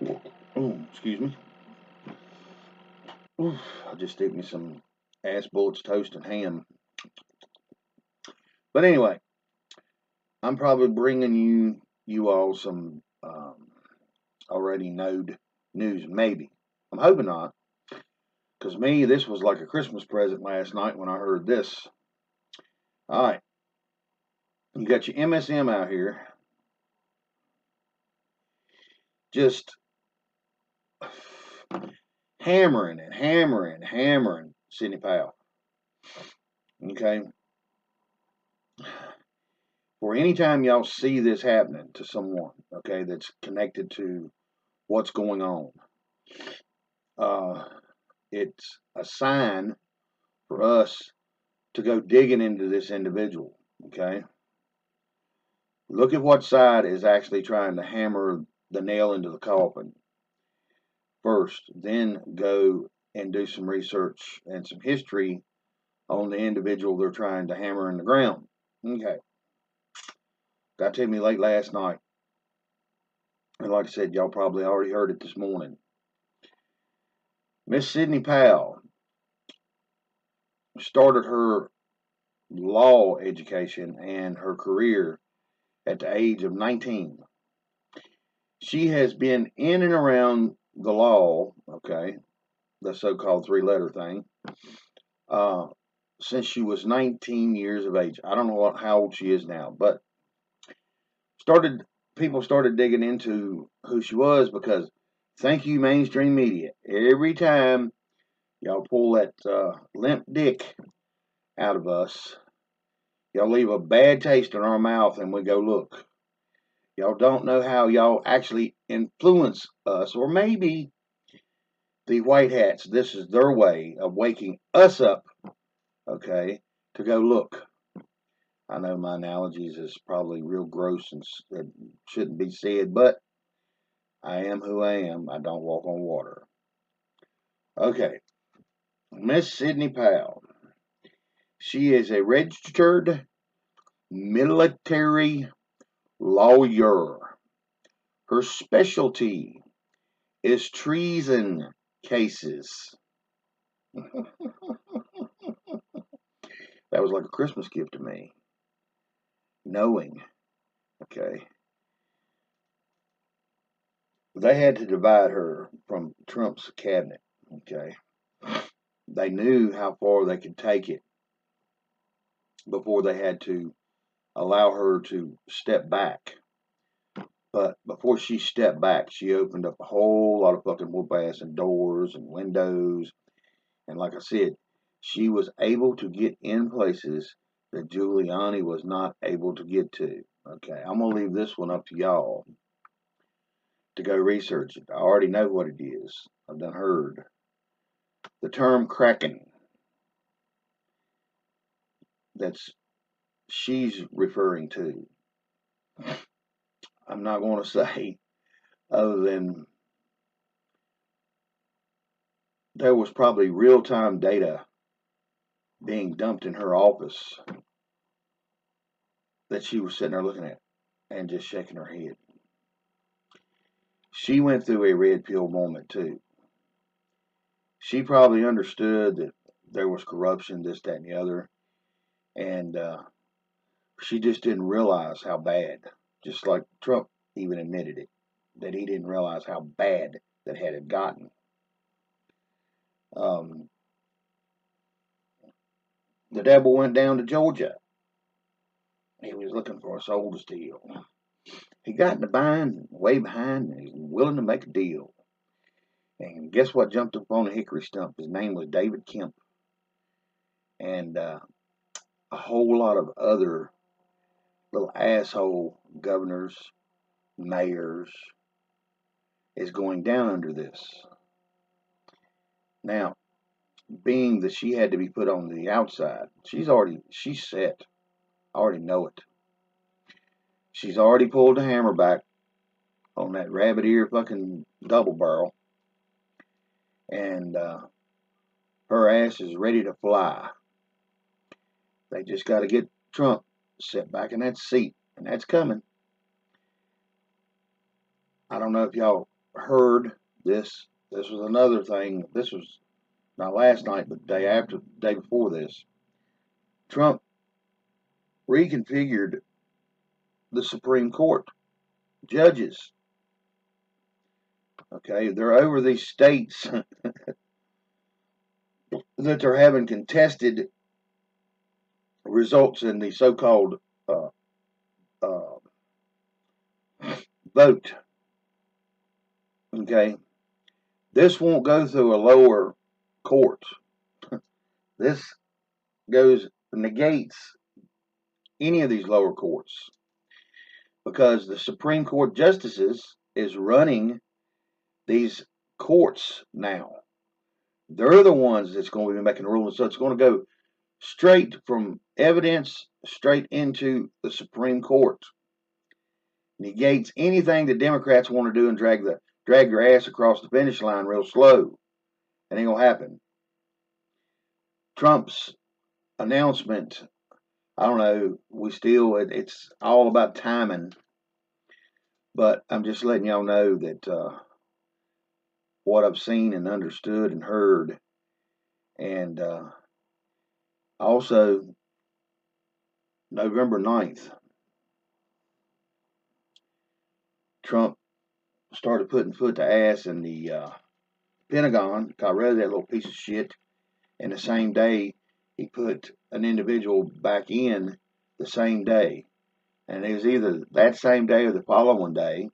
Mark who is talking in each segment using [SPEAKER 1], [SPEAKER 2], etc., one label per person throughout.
[SPEAKER 1] Oh, excuse me. Oof, I just ate me some ass bullets, toast, and ham. But anyway, I'm probably bringing you all some already knowed news. Maybe. I'm hoping not, because me, this was like a Christmas present last night when I heard this. All right, you got your MSM out here, just hammering Sidney Powell. Okay, for any time y'all see this happening to someone, okay, that's connected to what's going on, uh, it's a sign for us to go digging into this individual. Okay, look at what side is actually trying to hammer the nail into the coffin first, then go and do some research and some history on the individual they're trying to hammer in the ground. Okay, got to me late last night, and like I said, y'all probably already heard it this morning. Miss Sidney Powell started her law education and her career at the age of 19. She has been in and around the law, okay, the so-called three-letter thing, uh, since she was 19 years of age. I don't know how old she is now, but started people started digging into who she was because thank you mainstream media. Every time y'all pull that limp dick out of us, y'all leave a bad taste in our mouth, and we go look. Y'all don't know how y'all actually influence us, or maybe the white hats. This is their way of waking us up, okay, to go look. I know my analogies is probably real gross and it shouldn't be said, but I am who I am. I don't walk on water. Okay, Miss Sidney Powell. She is a registered military lawyer. Her specialty is treason cases. That was like a Christmas gift to me, knowing, okay, they had to divide her from Trump's cabinet, okay. They knew how far they could take it before they had to allow her to step back. But before she stepped back, she opened up a whole lot of fucking whoop ass and doors and windows. And like I said, she was able to get in places that Giuliani was not able to get to. Okay, I'm gonna leave this one up to y'all to go research it. I already know what it is. I've done heard the term Kraken. That's she's referring to. I'm not going to say other than there was probably real time data being dumped in her office that she was sitting there looking at and just shaking her head. She went through a red pill moment too. She probably understood that there was corruption, this, that, and the other, and she just didn't realize how bad. Just like Trump even admitted it, that he didn't realize how bad that had gotten. Um, the devil went down to Georgia. He was looking for a soul to steal. He got in the bind, way behind, and he's willing to make a deal. And guess what jumped up on a hickory stump? His name was David Kemp. And a whole lot of other little asshole governors, mayors, is going down under this. Now, being that she had to be put on the outside, she's set. I already know it. She's already pulled the hammer back on that rabbit ear fucking double barrel, and her ass is ready to fly. They just got to get Trump set back in that seat, and that's coming. I don't know if y'all heard this. This was another thing. This was not last night, but the day after, the day before this. Trump reconfigured the Supreme Court judges. Okay, they're over these states that they're having contested results in the so-called uh, uh, vote. Okay, this won't go through a lower court. This negates any of these lower courts because the Supreme Court justices is running these courts now. They're the ones that's going to be making rulings, so it's going to go straight from evidence straight into the Supreme Court. Negates anything the Democrats want to do and drag their ass across the finish line real slow. It ain't gonna happen. Trump's announcement, I don't know. It's all about timing. But I'm just letting y'all know that what I've seen and understood and heard, and also November 9th, Trump started putting foot to ass in the Pentagon. I read that little piece of shit. And the same day, he put an individual back in the same day. And it was either that same day or the following day,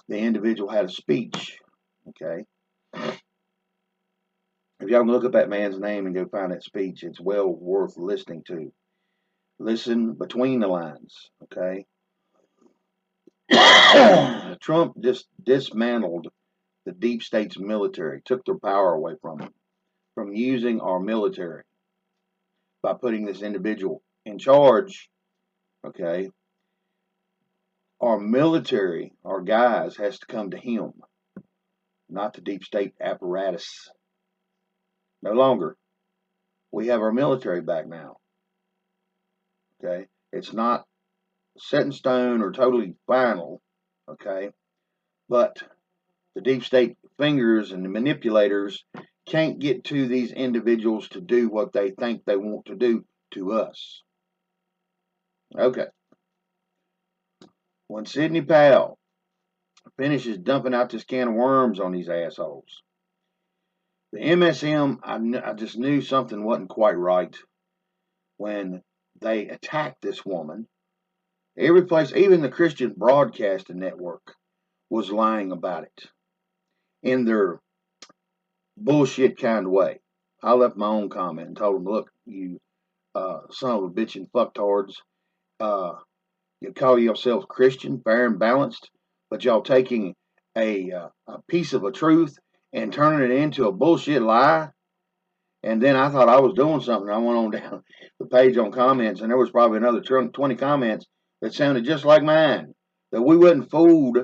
[SPEAKER 1] the individual had a speech. Okay. If y'all can look up that man's name and go find that speech, it's well worth listening to. Listen between the lines. Okay. Trump just dismantled the deep state's military, took their power away from them, from using our military by putting this individual in charge. Okay. Our military, our guys, has to come to him, not the deep state apparatus. No longer. We have our military back now. Okay? It's not set in stone or totally final. Okay? But the deep state fingers and the manipulators can't get to these individuals to do what they think they want to do to us. Okay. When Sidney Powell finishes dumping out this can of worms on these assholes, the MSM, I just knew something wasn't quite right when they attacked this woman. Every place, even the Christian Broadcasting Network, was lying about it in their bullshit kind of way. I left my own comment and told them, look, you son of a bitch and fucktards, you call yourself Christian, fair and balanced, but y'all taking a piece of a truth and turning it into a bullshit lie. And then I thought I was doing something. I went on down the page on comments, and there was probably another 20 comments that sounded just like mine. That we wasn't fooled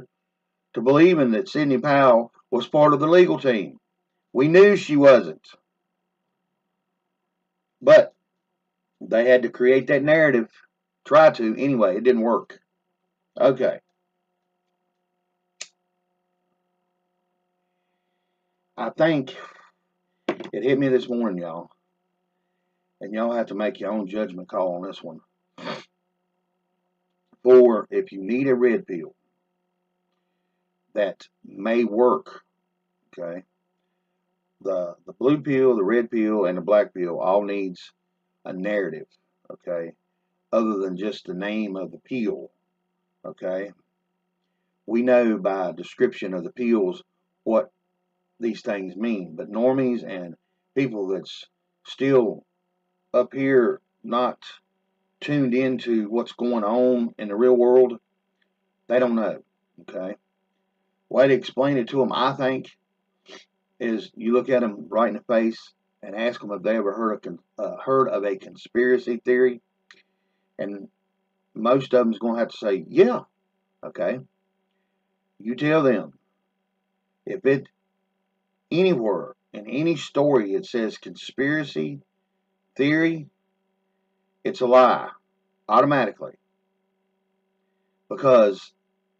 [SPEAKER 1] to believing that Sidney Powell was part of the legal team. We knew she wasn't. But they had to create that narrative. Try to. Anyway, it didn't work. Okay. I think it hit me this morning, y'all. And y'all have to make your own judgment call on this one. For if you need a red pill that may work, okay, the blue pill, the red pill, and the black pill all needs a narrative, okay, other than just the name of the pill, okay. We know by description of the pills what these things mean, but normies and people that's still up here not tuned into what's going on in the real world, they don't know, okay. Way to explain it to them, I think, is you look at them right in the face and ask them if they ever heard of a conspiracy theory, and most of them's going to have to say, yeah, okay. You tell them if it anywhere in any story it says conspiracy theory, it's a lie automatically. Because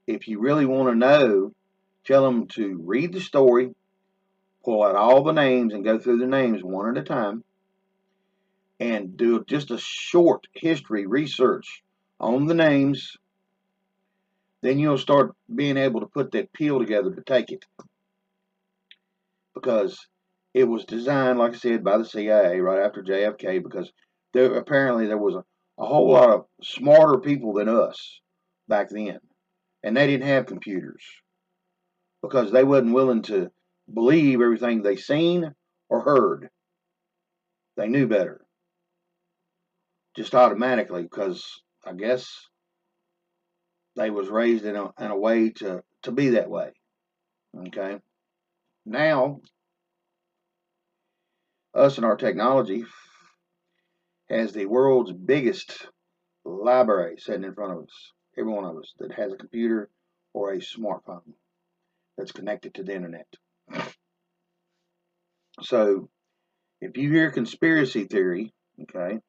[SPEAKER 1] if you really want to know Tell them to read the story, pull out all the names and go through the names one at a time, and do just a short history research on the names. Then you'll start being able to put that peel together to take it. Because it was designed, like I said, by the CIA right after JFK, because apparently there was a whole lot of smarter people than us back then. And they didn't have computers because they wasn't willing to believe everything they seen or heard. They knew better. Just automatically, because I guess they was raised in a way to be that way. Okay. Now, us and our technology has the world's biggest library sitting in front of us. Every one of us that has a computer or a smartphone that's connected to the internet. So, if you hear conspiracy theory, okay,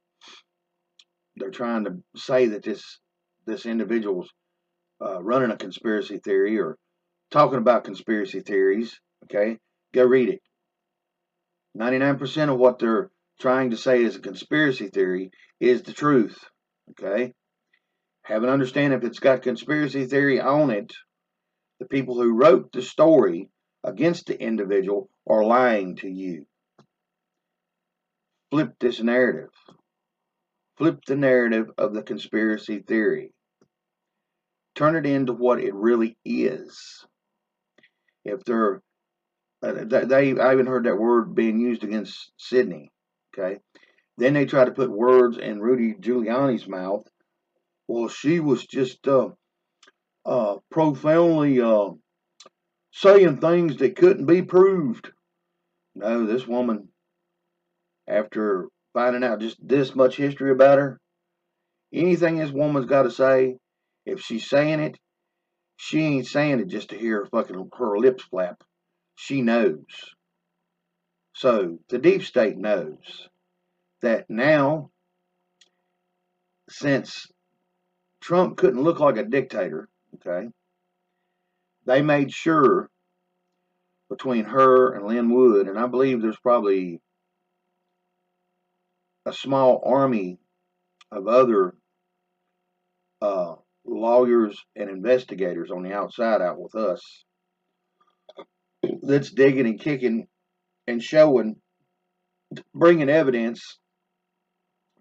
[SPEAKER 1] they're trying to say that this individual's running a conspiracy theory or talking about conspiracy theories, okay, go read it. 99% of what they're trying to say is a conspiracy theory is the truth, okay? Have an understanding if it's got conspiracy theory on it, the people who wrote the story against the individual are lying to you. Flip this narrative. Flip the narrative of the conspiracy theory. Turn it into what it really is. If they're, I even heard that word being used against Sydney. Okay, then they try to put words in Rudy Giuliani's mouth. Well, she was just profoundly saying things that couldn't be proved. No, this woman, after finding out just this much history about her, anything this woman's got to say, if she's saying it, she ain't saying it just to hear fucking her lips flap. She knows. So the deep state knows that now, since Trump couldn't look like a dictator, okay, they made sure between her and Lynn Wood, and I believe there's probably a small army of other uh, lawyers and investigators on the outside out with us that's digging and kicking and showing, bringing evidence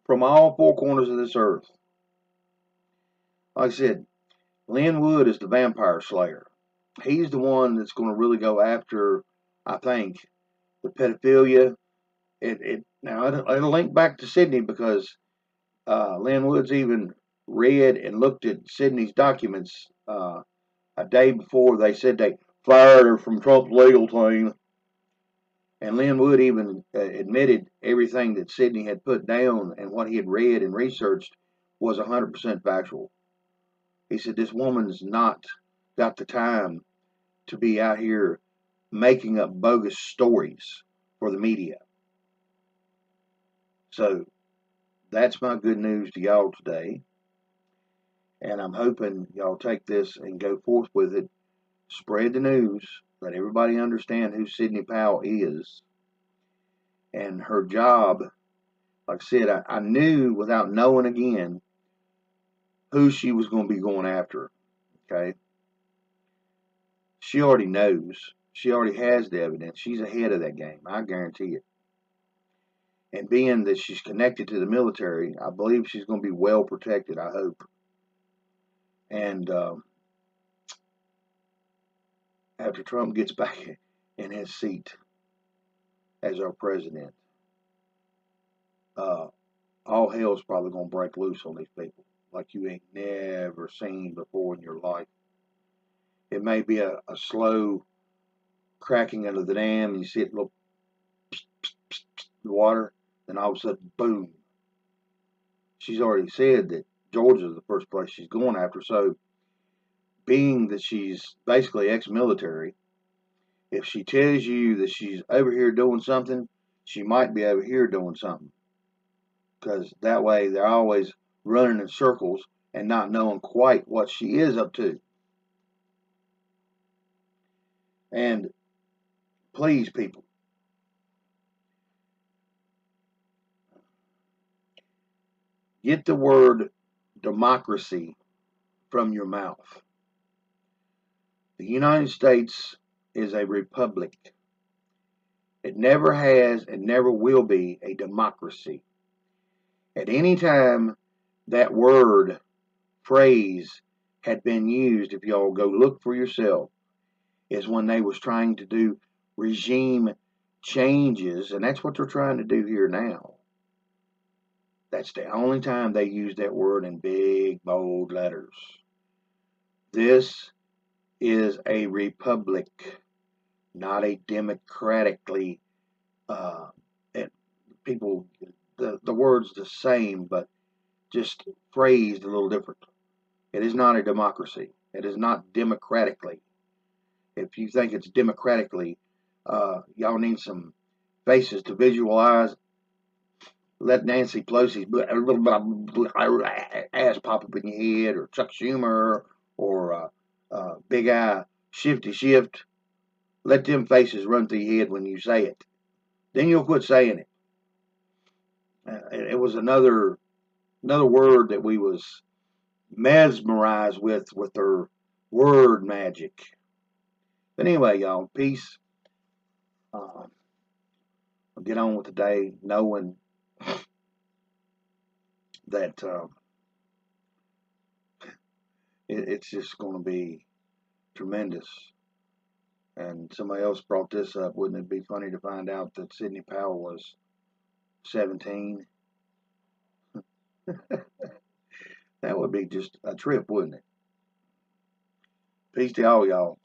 [SPEAKER 1] from all four corners of this earth. Like I said, Lynn Wood is the vampire slayer. He's the one that's going to really go after, I think, the pedophilia. Now it'll link back to Sydney because Lynn Woods even read and looked at Sydney's documents a day before they said they fired her from Trump's legal team. And Lynn Wood even admitted everything that Sydney had put down and what he had read and researched was 100% factual. He said, this woman's not got the time to be out here making up bogus stories for the media. So that's my good news to y'all today. And I'm hoping y'all take this and go forth with it. Spread the news. Let everybody understand who Sidney Powell is. And her job, like I said, I knew without knowing again who she was going to be going after. Okay? She already knows. She already has the evidence. She's ahead of that game. I guarantee it. And being that she's connected to the military, I believe she's going to be well protected, I hope. And after Trump gets back in his seat as our president, all hell's probably going to break loose on these people like you ain't never seen before in your life. It may be a slow cracking under the dam, and you see it little the water, then all of a sudden, boom. She's already said that Georgia's the first place she's going after. So, being that she's basically ex-military, if she tells you that she's over here doing something, she might be over here doing something. Because that way they're always running in circles and not knowing quite what she is up to. And please, people, get the word democracy from your mouth. The United States is a republic. It never has and never will be a democracy. At any time that word, phrase had been used, if y'all go look for yourself, is when they was trying to do regime changes, and that's what they're trying to do here now. That's the only time they use that word in big, bold letters. This is a republic, not a democratically. And people, the word's the same, but just phrased a little different. It is not a democracy. It is not democratically. If you think it's democratically, y'all need some faces to visualize. Let Nancy Pelosi's ass pop up in your head, or Chuck Schumer, or Big Eye Shifty Shift. Let them faces run through your head when you say it. Then you'll quit saying it. It was another word that we was mesmerized with her word magic. But anyway, y'all, peace. Uh, I'll get on with the day, knowing that it's just going to be tremendous. And somebody else brought this up. Wouldn't it be funny to find out that Sidney Powell was 17? That would be just a trip, wouldn't it? Peace to all y'all.